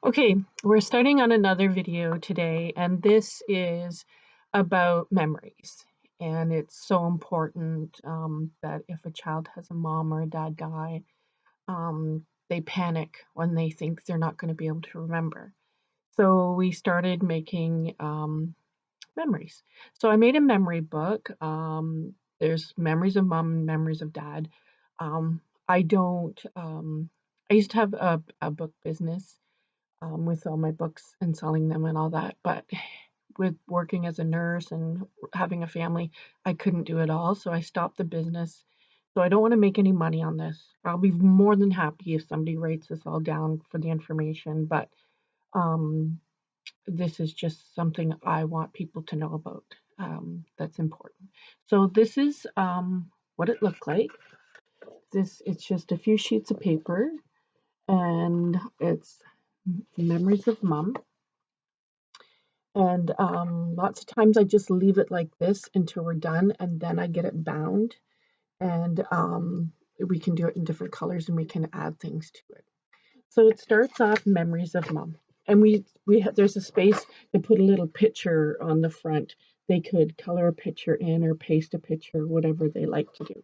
Okay, we're starting on another video today, and this is about memories. And it's so important that if a child has a mom or a dad die, they panic when they think they're not going to be able to remember. So we started making memories. So I made a memory book. There's memories of mom and memories of dad. I don't, I used to have a book business with all my books and selling them and all that. But with working as a nurse and having a family, I couldn't do it all. So I stopped the business. So I don't want to make any money on this. I'll be more than happy if somebody writes this all down for the information. But um, this is just something I want people to know about. That's important. So this is what it looked like. It's just a few sheets of paper, and it's memories of mom. And lots of times I just leave it like this until we're done, and then I get it bound. And we can do it in different colors, and we can add things to it. So it starts off memories of mom, and there's a space to put a little picture on the front. They could color a picture in or paste a picture, whatever they like to do.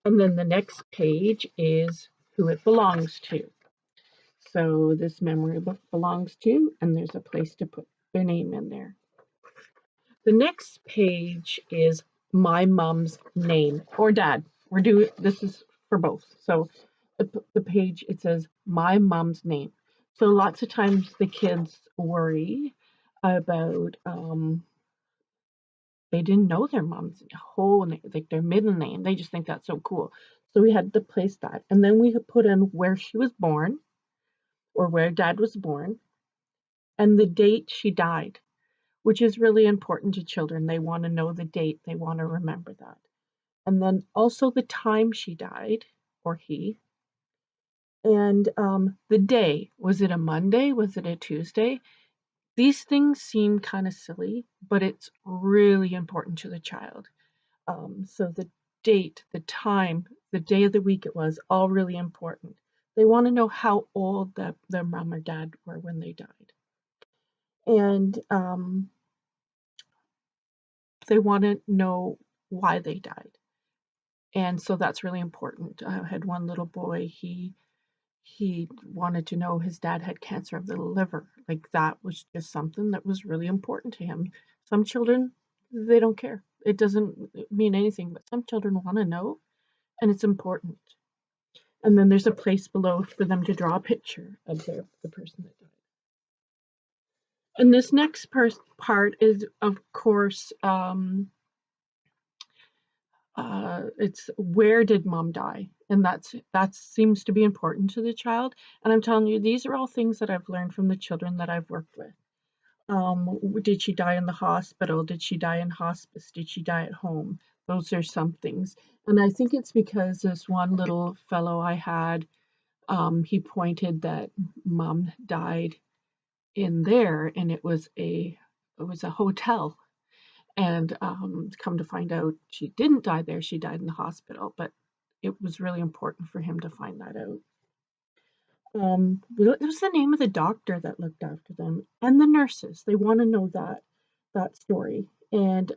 And then the next page is who it belongs to. So this memory book belongs to, and there's a place to put their name in there. The next page is my mom's name or dad. This is for both. So the page, it says my mom's name. So lots of times the kids worry about they didn't know their mom's whole name, like their middle name. They just think that's so cool. So we had to place that. And then we put in where she was born or where dad was born and the date she died, which is really important to children. They want to know the date, they want to remember that. And then also the time she died, or he, and the day. Was it a Monday? Was it a Tuesday? These things seem kind of silly, but it's really important to the child. So the date, the time, the day of the week it was, all really important. They want to know how old their mom or dad were when they died. And they want to know why they died. And so that's really important. I had one little boy, he wanted to know his dad had cancer of the liver. Like that was just something that was really important to him. Some children, they don't care. It doesn't mean anything, but some children want to know, and it's important. And then there's a place below for them to draw a picture of the person that died. And this next part is, of course, it's where did mom die, and that seems to be important to the child. And I'm telling you, these are all things that I've learned from the children that I've worked with. Did she die in the hospital? Did she die in hospice? Did she die at home? Those are some things. And I think it's because this one little fellow I had, he pointed that mom died in there, and it was a hotel. And come to find out, she didn't die there. She died in the hospital, but it was really important for him to find that out. What was the name of the doctor that looked after them and the nurses? They want to know that story. And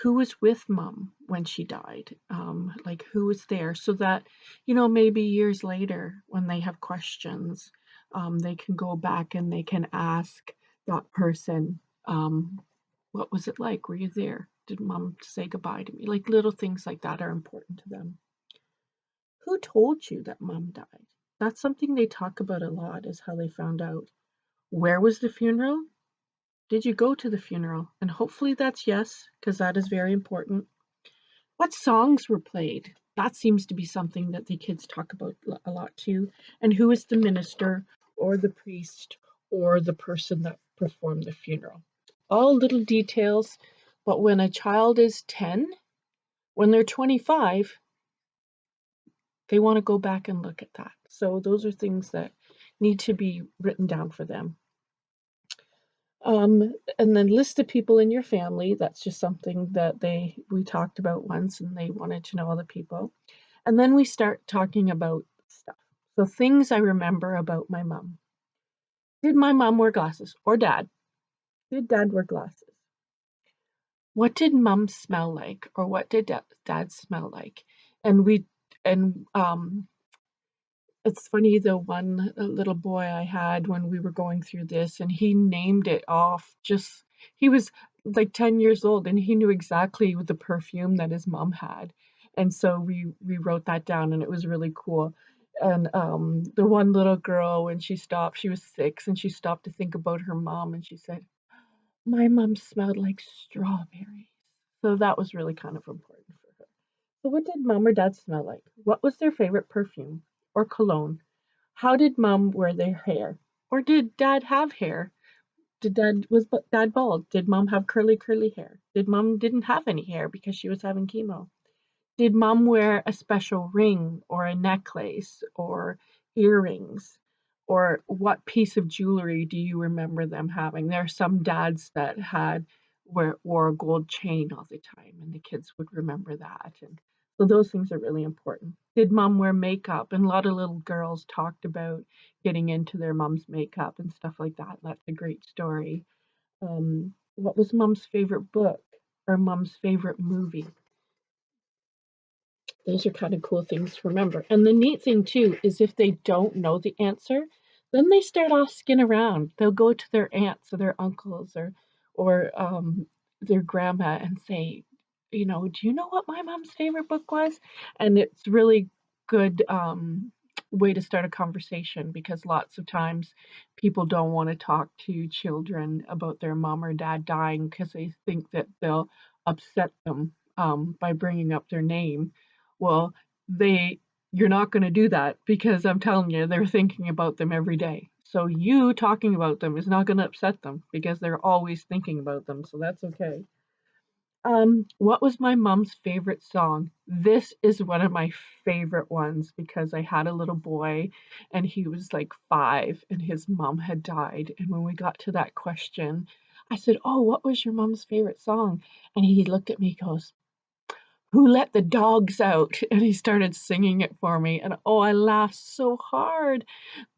who was with mom when she died? Like who was there, so that maybe years later when they have questions, they can go back and they can ask that person, what was it like? Were you there? Did mom say goodbye to me? Like little things like that are important to them. Who told you that mom died? That's something they talk about a lot, is how they found out. Where was the funeral? Did you go to the funeral? And hopefully that's yes, because that is very important. What songs were played? That seems to be something that the kids talk about a lot too. And who is the minister or the priest or the person that performed the funeral? All little details, but when a child is 10, when they're 25, they want to go back and look at that. So those are things that need to be written down for them. And then list the people in your family. That's just something that we talked about once, and they wanted to know all the people. And then we start talking about stuff. So things I remember about my mom. Did my mom wear glasses? Or dad? Did dad wear glasses? What did mom smell like? Or what did dad smell like? And we and it's funny, the one little boy I had when we were going through this, and he named it off just he was like 10 years old and he knew exactly the perfume that his mom had. And so we wrote that down and it was really cool. And the one little girl, when she stopped, she was 6 and she stopped to think about her mom and she said, "My mom smelled like strawberries." So that was really kind of important for her. So what did mom or dad smell like? What was their favorite perfume or cologne? How did mom wear their hair? Or did dad have hair? Was dad bald? Did mom have curly hair? Did mom didn't have any hair because she was having chemo? Did mom wear a special ring or a necklace or earrings? Or what piece of jewelry do you remember them having? There are some dads that wore a gold chain all the time, and the kids would remember that. And so those things are really important. Did mom wear makeup? And a lot of little girls talked about getting into their mom's makeup and stuff like that. That's a great story. What was mom's favorite book or mom's favorite movie? Those are kind of cool things to remember. And the neat thing too is if they don't know the answer, then they start asking around. They'll go to their aunts or their uncles or their grandma and say, do you know what my mom's favorite book was? And it's really good way to start a conversation because lots of times people don't want to talk to children about their mom or dad dying because they think that they'll upset them by bringing up their name. Well, they you're not going to do that because I'm telling you, they're thinking about them every day. So you talking about them is not going to upset them because they're always thinking about them. So that's okay. What was my mom's favorite song? This is one of my favorite ones because I had a little boy and he was like 5 and his mom had died. And when we got to that question, I said, "Oh, what was your mom's favorite song?" And he looked at me, goes, "Who let the dogs out?" And he started singing it for me. And oh, I laughed so hard.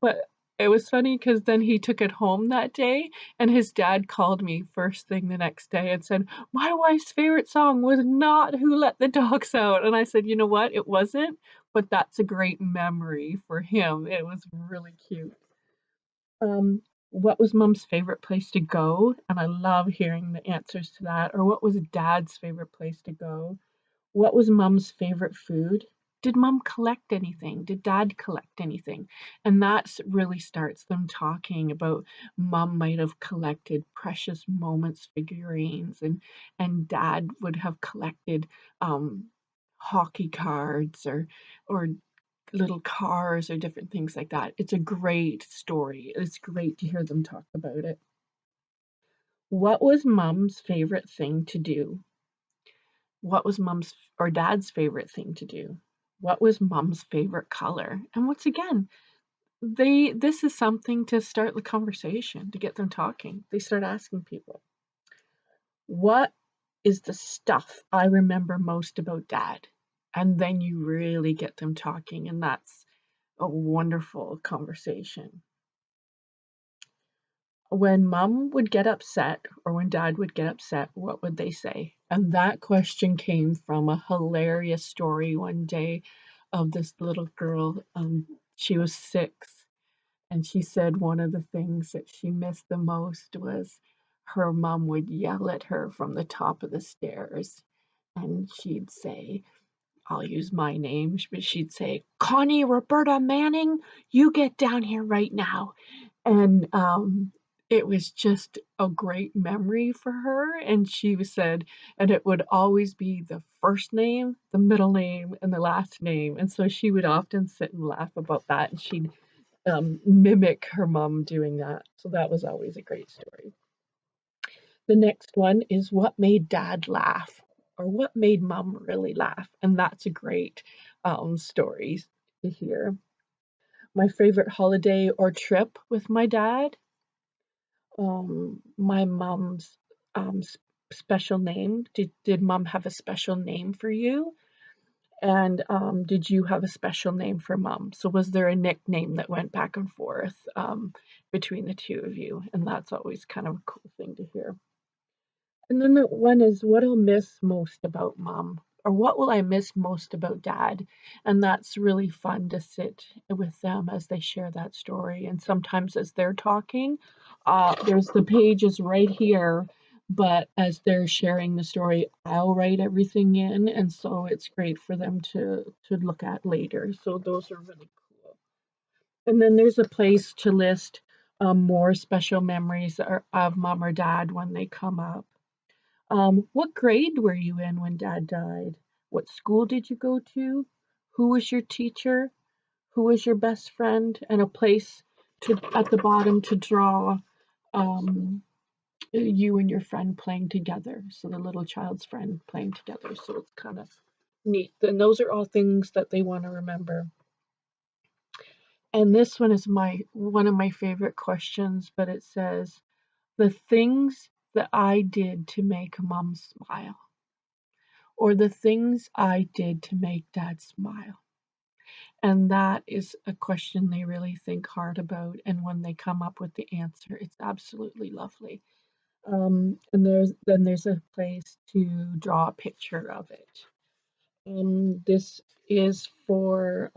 But it was funny because then he took it home that day, and his dad called me first thing the next day and said, "My wife's favorite song was not Who Let the Dogs Out." And I said, "You know what? It wasn't, but that's a great memory for him." It was really cute. Um, what was mom's favorite place to go? And I love hearing the answers to that. Or what was dad's favorite place to go? What was mom's favorite food? Did mom collect anything? Did dad collect anything? And that really starts them talking about mom might have collected precious moments figurines and dad would have collected um, hockey cards or little cars or different things like that. It's a great story. It's great to hear them talk about it. What was mom's favorite thing to do? What was mom's or dad's favorite thing to do? What was mom's favorite color? And once again, they this is something to start the conversation, to get them talking. They start asking people, "What is the stuff I remember most about dad?" And then you really get them talking, and that's a wonderful conversation. When mom would get upset or when dad would get upset, what would they say? And that question came from a hilarious story one day of this little girl. She was 6, and she said one of the things that she missed the most was her mom would yell at her from the top of the stairs, and she'd say, I'll use my name, but she'd say, "Connie Roberta Manning, you get down here right now." And it was just a great memory for her. And she said, and it would always be the first name, the middle name, and the last name. And so she would often sit and laugh about that, and she'd mimic her mom doing that. So that was always a great story. The next one is what made dad laugh or what made mom really laugh. And that's a great story to hear. My favorite holiday or trip with my dad, my mom's special name. Did mom have a special name for you? And did you have a special name for mom? So was there a nickname that went back and forth between the two of you? And that's always kind of a cool thing to hear. And then the one is what I'll miss most about mom, or what will I miss most about dad? And that's really fun to sit with them as they share that story. And sometimes as they're talking, there's the pages right here, but as they're sharing the story, I'll write everything in, and so it's great for them to look at later. So those are really cool. And then there's a place to list more special memories of mom or dad when they come up. What grade were you in when dad died? What school did you go to? Who was your teacher? Who was your best friend? And a place to at the bottom to draw um, you and your friend playing together. So the little child's friend playing together. So it's kind of neat. And those are all things that they want to remember. And this one is my one of my favorite questions, but it says the things that I did to make mom smile, or the things I did to make dad smile. And that is a question they really think hard about. And when they come up with the answer, it's absolutely lovely. And there's a place to draw a picture of it. This is for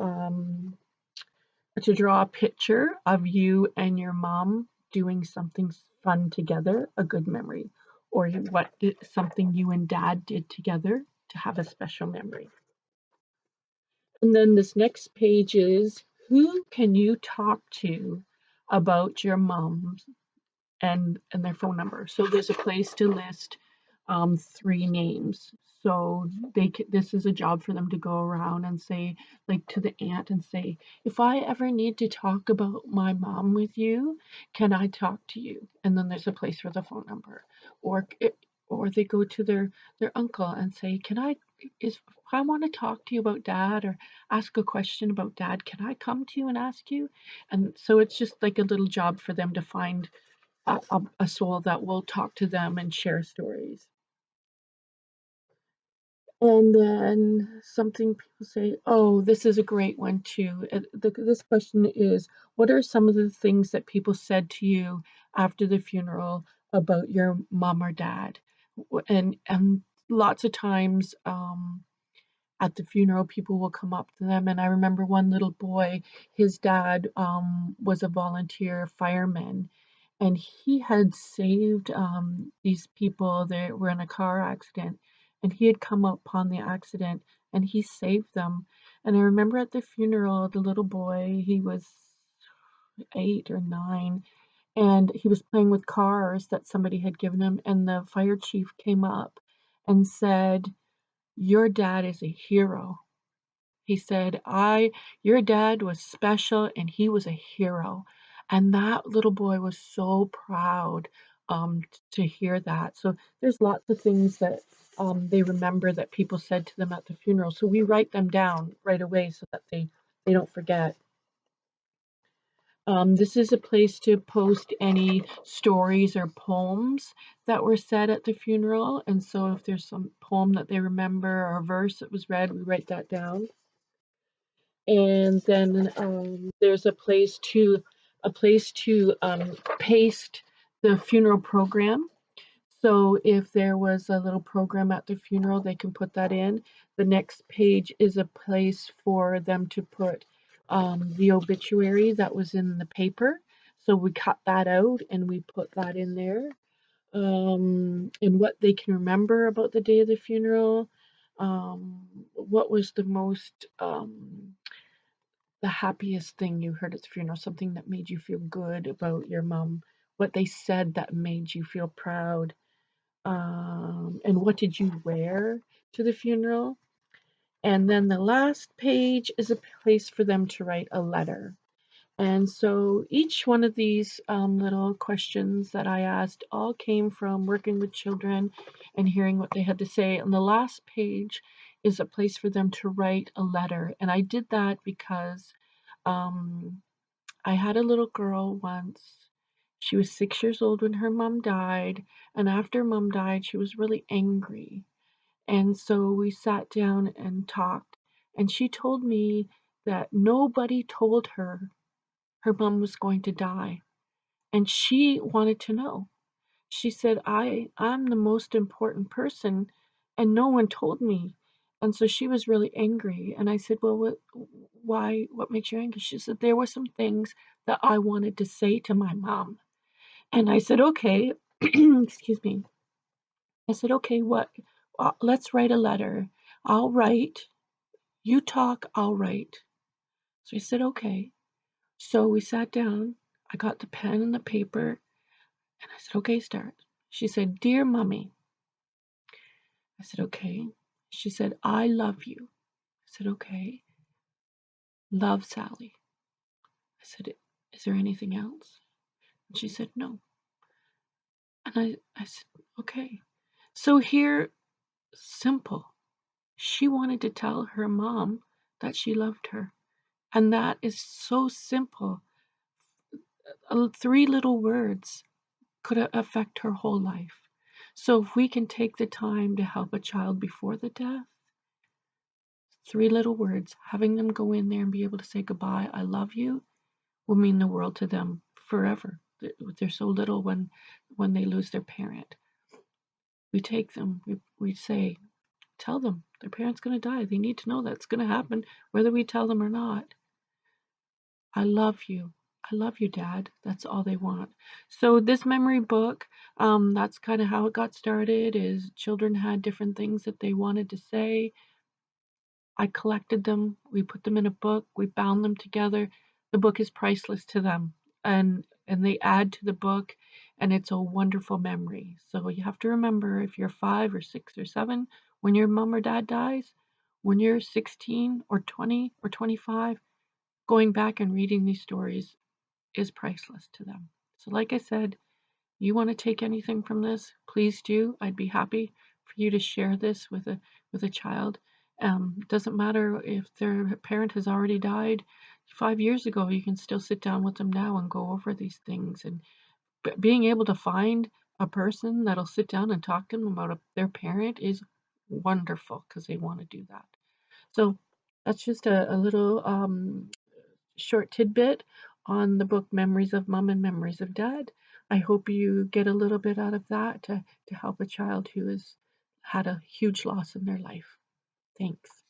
to draw a picture of you and your mom doing something fun together, a good memory, or something you and dad did together to have a special memory. And then this next page is who can you talk to about your mom and their phone number. So there's a place to list 3 names. So this is a job for them to go around and say, like to the aunt and say, if I ever need to talk about my mom with you, can I talk to you? And then there's a place for the phone number. Or or they go to their uncle and say, can I is if I want to talk to you about dad or ask a question about dad, can I come to you and ask you? And so it's just like a little job for them to find a soul that will talk to them and share stories. And then something people say, oh, this is a great one too. This question is, what are some of the things that people said to you after the funeral about your mom or dad? And lots of times, at the funeral, people will come up to them. And I remember one little boy, his dad was a volunteer fireman, and he had saved these people that were in a car accident. And he had come upon the accident and he saved them. And I remember at the funeral, the little boy, he was 8 or 9, and he was playing with cars that somebody had given him. And the fire chief came up and said, your dad is a hero. He said, your dad was special and he was a hero. And that little boy was so proud to hear that. So there's lots of things that they remember that people said to them at the funeral. So we write them down right away so that they don't forget. This is a place to post any stories or poems that were said at the funeral. And so if there's some poem that they remember or a verse that was read, we write that down. And then there's a place to paste the funeral program. So if there was a little program at the funeral, they can put that in. The next page is a place for them to put the obituary that was in the paper. So we cut that out and we put that in there. And what they can remember about the day of the funeral. What was the happiest thing you heard at the funeral, something that made you feel good about your mom, what they said that made you feel proud, and what did you wear to the funeral? And then the last page is a place for them to write a letter. And so each one of these little questions that I asked all came from working with children and hearing what they had to say. And the last page is a place for them to write a letter. And I did that because um, I had a little girl once. She was 6 years old when her mom died. And after mom died, she was really angry. And so we sat down and talked. and she told me that nobody told her mom was going to die, and she wanted to know. She said, I'm the most important person, and no one told me." And so she was really angry, and I said, "Well, what makes you angry?" She said, "There were some things that I wanted to say to my mom." And I said, "Okay." Excuse me. I said, "Okay, what? Let's write a letter. I'll write. You talk, I'll write." So I said, "Okay." So we sat down. I got the pen and the paper, and I said, "Okay, start." She said, "Dear Mummy." I said, "Okay." She said, "I love you." I said, "Okay." "Love, Sally." I said, "Is there anything else?" And she said, "No." And I said, "Okay." So here, simple. She wanted to tell her mom that she loved her. And that is so simple. Three little words could affect her whole life. So if we can take the time to help a child before the death, three little words, having them go in there and be able to say goodbye, "I love you," will mean the world to them forever. They're so little when they lose their parent. We take them, we say, tell them their parent's going to die. They need to know that's going to happen, whether we tell them or not. "I love you. I love you, Dad." That's all they want. So this memory book, that's kind of how it got started. Is children had different things that they wanted to say. I collected them, we put them in a book, we bound them together. The book is priceless to them, and they add to the book, and it's a wonderful memory. So you have to remember, if you're 5 or 6 or 7, when your mom or dad dies, when you're 16 or 20 or 25, going back and reading these stories is priceless to them. So like I said, you want to take anything from this, please do. I'd be happy for you to share this with a child. It doesn't matter if their parent has already died 5 years ago. You can still sit down with them now and go over these things. And being able to find a person that'll sit down and talk to them about their parent is wonderful because they want to do that. So that's just a little short tidbit on the book Memories of Mom and Memories of Dad. I hope you get a little bit out of that to help a child who has had a huge loss in their life. Thanks.